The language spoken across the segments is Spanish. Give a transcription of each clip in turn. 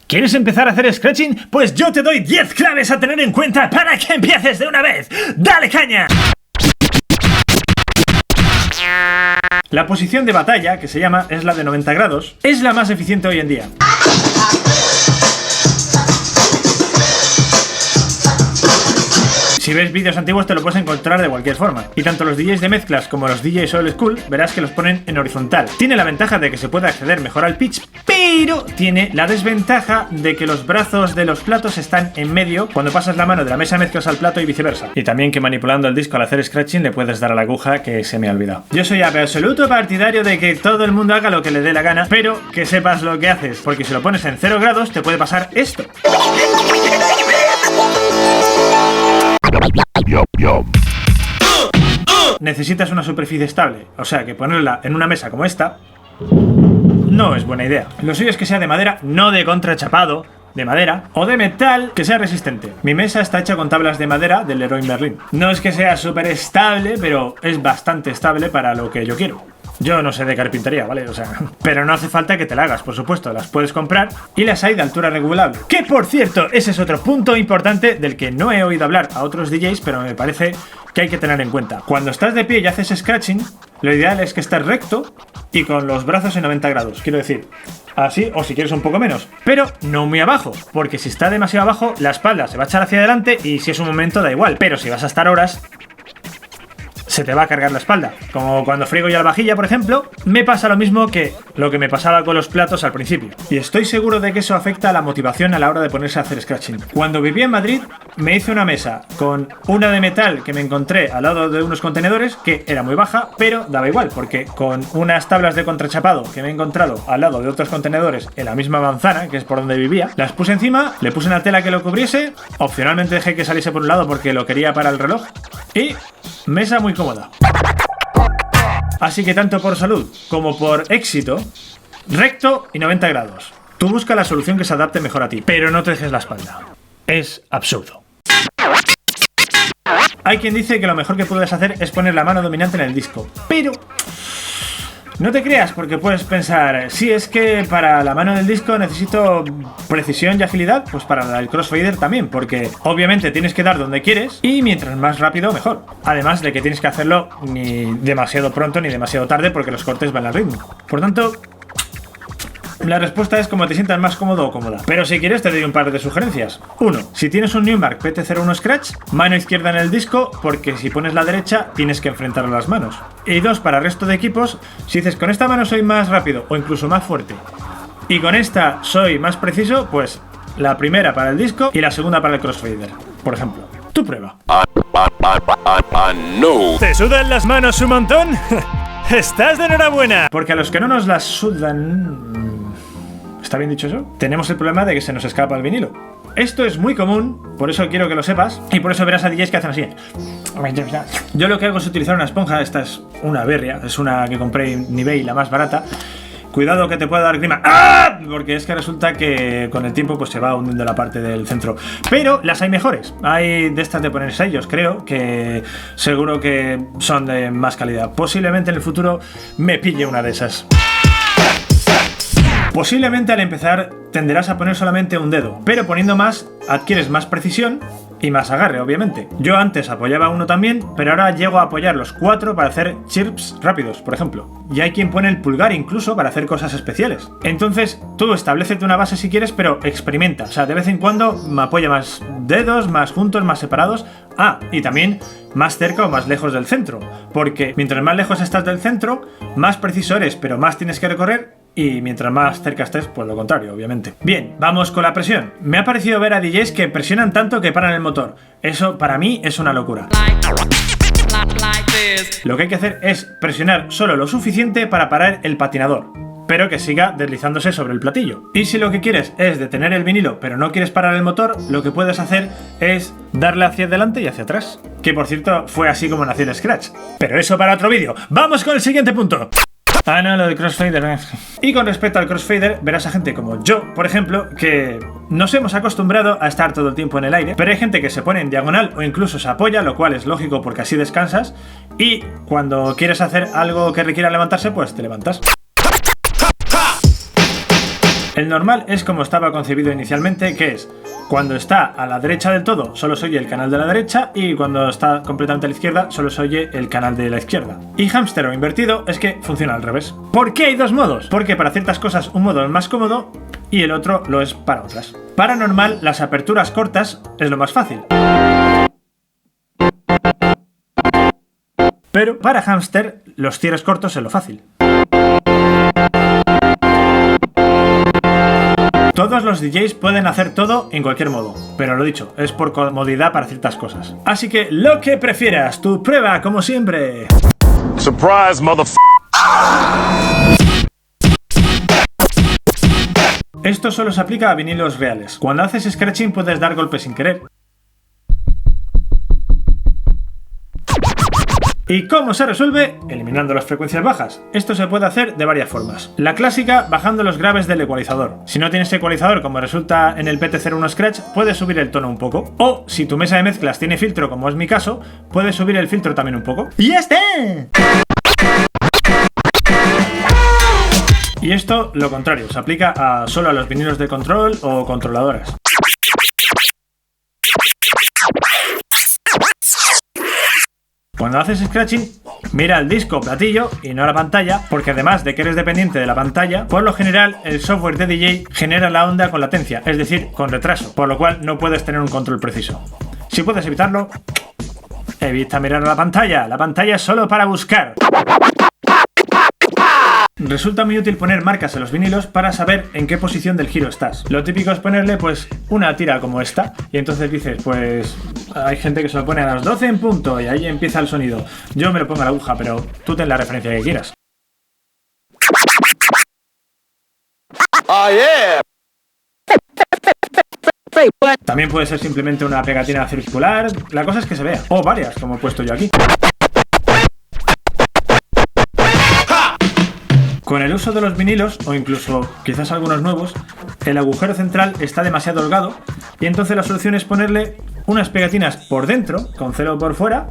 ¿Quieres empezar a hacer scratching? Pues yo te doy 10 claves a tener en cuenta para que empieces de una vez. ¡Dale caña! La posición de batalla, que se llama, es la de 90 grados. Es la más eficiente hoy en día. Si ves vídeos antiguos te lo puedes encontrar de cualquier forma. Y tanto los DJs de mezclas como los DJs old school verás que los ponen en horizontal. Tiene la ventaja de que se puede acceder mejor al pitch, pero tiene la desventaja de que los brazos de los platos están en medio cuando pasas la mano de la mesa de mezclas al plato y viceversa. Y también que manipulando el disco al hacer scratching le puedes dar a la aguja, que se me ha olvidado. Yo soy absoluto partidario de que todo el mundo haga lo que le dé la gana, pero que sepas lo que haces, porque si lo pones en 0 grados te puede pasar esto. Necesitas una superficie estable, o sea que ponerla en una mesa como esta no es buena idea. Lo suyo es que sea de madera, no de contrachapado, de madera o de metal que sea resistente. Mi mesa está hecha con tablas de madera del Leroy Merlin. No es que sea súper estable, pero es bastante estable para lo que yo quiero. Yo no sé de carpintería, ¿vale? O sea, pero no hace falta que te la hagas, por supuesto, las puedes comprar y las hay de altura regulable. Que por cierto, ese es otro punto importante del que no he oído hablar a otros DJs, pero me parece que hay que tener en cuenta. Cuando estás de pie y haces scratching, lo ideal es que estés recto y con los brazos en 90 grados. Quiero decir, así, o si quieres un poco menos, pero no muy abajo, porque si está demasiado abajo, la espalda se va a echar hacia adelante y si es un momento da igual, pero si vas a estar horas, se te va a cargar la espalda. Como cuando friego yo la vajilla, por ejemplo, me pasa lo mismo que lo que me pasaba con los platos al principio. Y estoy seguro de que eso afecta a la motivación a la hora de ponerse a hacer scratching. Cuando vivía en Madrid, me hice una mesa con una de metal que me encontré al lado de unos contenedores, que era muy baja, pero daba igual, porque con unas tablas de contrachapado que me he encontrado al lado de otros contenedores en la misma manzana, que es por donde vivía, las puse encima, le puse una tela que lo cubriese, opcionalmente dejé que saliese por un lado porque lo quería para el reloj, y mesa muy cómoda. Así que tanto por salud como por éxito, recto y 90 grados. Tú busca la solución que se adapte mejor a ti, pero no te dejes la espalda. Es absurdo. Hay quien dice que lo mejor que puedes hacer es poner la mano dominante en el disco, pero no te creas, porque puedes pensar, si es que para la mano del disco necesito precisión y agilidad, pues para el crossfader también, porque obviamente tienes que dar donde quieres y mientras más rápido mejor. Además de que tienes que hacerlo ni demasiado pronto ni demasiado tarde porque los cortes van al ritmo. Por tanto, la respuesta es como te sientas más cómodo o cómoda. Pero si quieres te doy un par de sugerencias. 1. Si tienes un Numark PT01 Scratch, mano izquierda en el disco, porque si pones la derecha tienes que enfrentar las manos. Y 2. Para el resto de equipos, si dices con esta mano soy más rápido o incluso más fuerte y con esta soy más preciso, pues la primera para el disco y la segunda para el crossfader, por ejemplo. Tu prueba. No. ¿Te sudan las manos un montón? ¡Estás de enhorabuena! Porque a los que no nos las sudan... ¿Está bien dicho eso? Tenemos el problema de que se nos escapa el vinilo. Esto es muy común, por eso quiero que lo sepas, y por eso verás a DJs que hacen así. Yo lo que hago es utilizar una esponja, esta es una berria, es una que compré en eBay, la más barata. Cuidado que te pueda dar grima. ¡Ah! Porque es que resulta que con el tiempo pues se va hundiendo la parte del centro. Pero las hay mejores. Hay de estas de poner sellos, creo, que seguro que son de más calidad. Posiblemente en el futuro me pille una de esas. Posiblemente al empezar tenderás a poner solamente un dedo, pero poniendo más adquieres más precisión y más agarre, obviamente. Yo antes apoyaba uno también, pero ahora llego a apoyar los 4 para hacer chirps rápidos, por ejemplo. Y hay quien pone el pulgar incluso para hacer cosas especiales. Entonces, tú establécete una base si quieres, pero experimenta. O sea, de vez en cuando me apoya más dedos, más juntos, más separados. Ah, y también más cerca o más lejos del centro. Porque mientras más lejos estás del centro, más preciso eres, pero más tienes que recorrer. Y mientras más cerca estés, pues lo contrario, obviamente. Bien, vamos con la presión. Me ha parecido ver a DJs que presionan tanto que paran el motor. Eso para mí es una locura. Lo que hay que hacer es presionar solo lo suficiente para parar el patinador, pero que siga deslizándose sobre el platillo. Y si lo que quieres es detener el vinilo pero no quieres parar el motor, lo que puedes hacer es darle hacia adelante y hacia atrás. Que por cierto fue así como nació el Scratch. Pero eso para otro vídeo. ¡Vamos con el siguiente punto! Ah, no, lo de crossfader. Y con respecto al crossfader, verás a gente como yo, por ejemplo, que nos hemos acostumbrado a estar todo el tiempo en el aire, pero hay gente que se pone en diagonal o incluso se apoya, lo cual es lógico porque así descansas, y cuando quieres hacer algo que requiera levantarse, pues te levantas. El normal es como estaba concebido inicialmente, que es cuando está a la derecha del todo solo se oye el canal de la derecha y cuando está completamente a la izquierda solo se oye el canal de la izquierda. Y hámster o invertido es que funciona al revés. ¿Por qué hay dos modos? Porque para ciertas cosas un modo es más cómodo y el otro lo es para otras. Para normal las aperturas cortas es lo más fácil. Pero para hámster los cierres cortos es lo fácil. Todos los DJs pueden hacer todo en cualquier modo, pero lo dicho, es por comodidad para ciertas cosas. Así que lo que prefieras, tu prueba como siempre. Surprise, motherfucker. Esto solo se aplica a vinilos reales. Cuando haces scratching puedes dar golpes sin querer. ¿Y cómo se resuelve? Eliminando las frecuencias bajas. Esto se puede hacer de varias formas. La clásica, bajando los graves del ecualizador. Si no tienes ecualizador, como resulta en el PT01 Scratch, puedes subir el tono un poco. O, si tu mesa de mezclas tiene filtro, como es mi caso, puedes subir el filtro también un poco. ¡Y ya está! Y esto, lo contrario, se aplica solo a los vinilos de control o controladoras. Cuando haces scratching, mira el disco platillo y no la pantalla, porque además de que eres dependiente de la pantalla, por lo general el software de DJ genera la onda con latencia, es decir, con retraso, por lo cual no puedes tener un control preciso. Si puedes evitarlo, evita mirar a la pantalla es solo para buscar. Resulta muy útil poner marcas en los vinilos para saber en qué posición del giro estás. Lo típico es ponerle pues una tira como esta y entonces dices pues hay gente que se lo pone a las 12 en punto y ahí empieza el sonido. Yo me lo pongo a la aguja, pero tú ten la referencia que quieras. Oh, yeah. También puede ser simplemente una pegatina circular, la cosa es que se vea, o varias como he puesto yo aquí. Con el uso de los vinilos, o incluso quizás algunos nuevos, el agujero central está demasiado holgado y entonces la solución es ponerle unas pegatinas por dentro, con celo por fuera,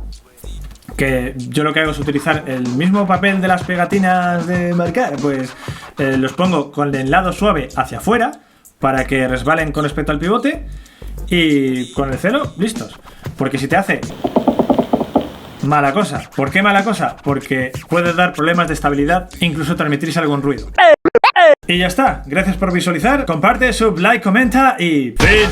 que yo lo que hago es utilizar el mismo papel de las pegatinas de marcar, pues los pongo con el lado suave hacia afuera para que resbalen con respecto al pivote y con el celo, listos. Porque si te hace mala cosa. ¿Por qué mala cosa? Porque puede dar problemas de estabilidad, incluso transmitirse algún ruido. Y ya está. Gracias por visualizar. Comparte, sub, like, comenta y... ¡Fin!